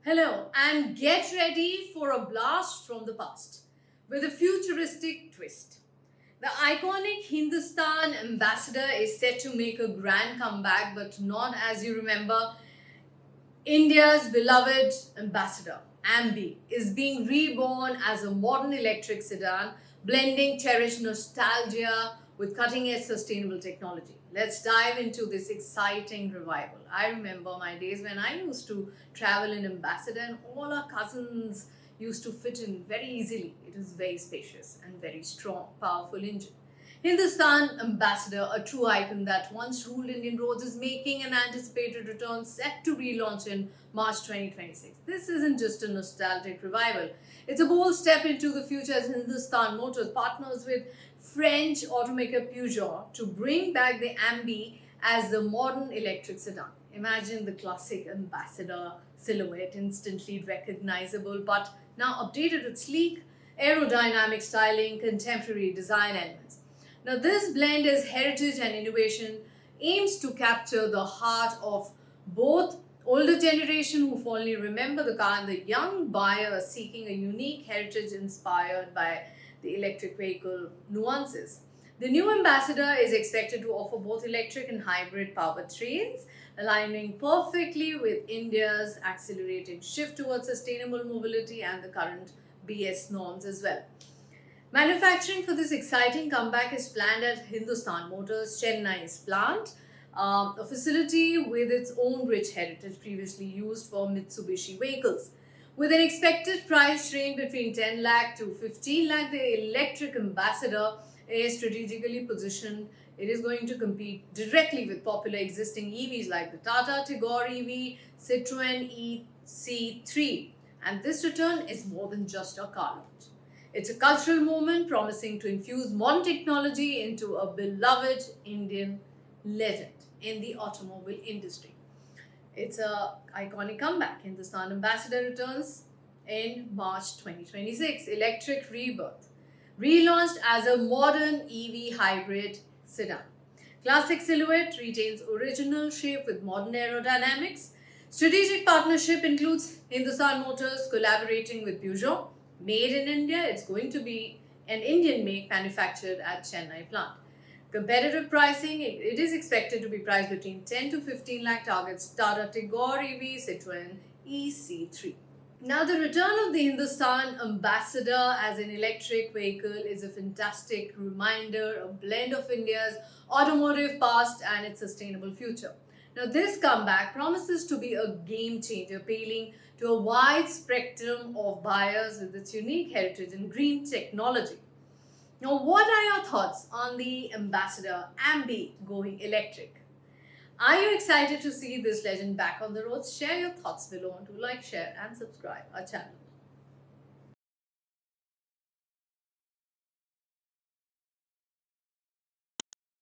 Hello, and get ready for a blast from the past with a futuristic twist. The iconic Hindustan ambassador is set to make a grand comeback, but not as you remember. India's beloved ambassador, Ambi, is being reborn as a modern electric sedan, blending cherished nostalgia with cutting edge sustainable technology. Let's dive into this exciting revival. I remember my days when I used to travel in Ambassador, and all our cousins used to fit in very easily. It is very spacious and very strong, powerful engine. Hindustan Ambassador, a true icon that once ruled Indian roads, is making an anticipated return set to relaunch in March 2026. This isn't just a nostalgic revival, it's a bold step into the future as Hindustan Motors partners with French automaker Peugeot to bring back the Ambi as the modern electric sedan. Imagine the classic Ambassador silhouette, instantly recognizable, but now updated with sleek aerodynamic styling, contemporary design elements. Now, this blend is heritage and innovation, aims to capture the heart of both older generation who fondly remember the car and the young buyer seeking a unique heritage inspired by the electric vehicle nuances. The new Ambassador is expected to offer both electric and hybrid powertrains, aligning perfectly with India's accelerating shift towards sustainable mobility and the current BS norms as well. Manufacturing for this exciting comeback is planned at Hindustan Motors Chennai's plant, a facility with its own rich heritage previously used for Mitsubishi vehicles. With an expected price range between 10 lakh to 15 lakh, the electric Ambassador is strategically positioned. It is going to compete directly with popular existing EVs like the Tata Tigor EV, Citroën EC3. And this return is more than just a car launch. It's a cultural moment promising to infuse modern technology into a beloved Indian legend in the automobile industry. It's a iconic comeback. Hindustan Ambassador returns in March 2026. Electric rebirth. Relaunched as a modern EV hybrid sedan. Classic silhouette retains original shape with modern aerodynamics. Strategic partnership includes Hindustan Motors collaborating with Peugeot. Made in India, it's going to be an Indian make manufactured at Chennai plant. Competitive pricing, it is expected to be priced between 10 to 15 lakh targets Tata Tigor EV, Citroën EC3. Now, the return of the Hindustan Ambassador as an electric vehicle is a fantastic reminder, a blend of India's automotive past and its sustainable future. Now, this comeback promises to be a game changer, appealing to a wide spectrum of buyers with its unique heritage and green technology. Now, what are your thoughts on the Ambassador Ambi going electric? Are you excited to see this legend back on the roads? Share your thoughts below and do like, share and subscribe our channel.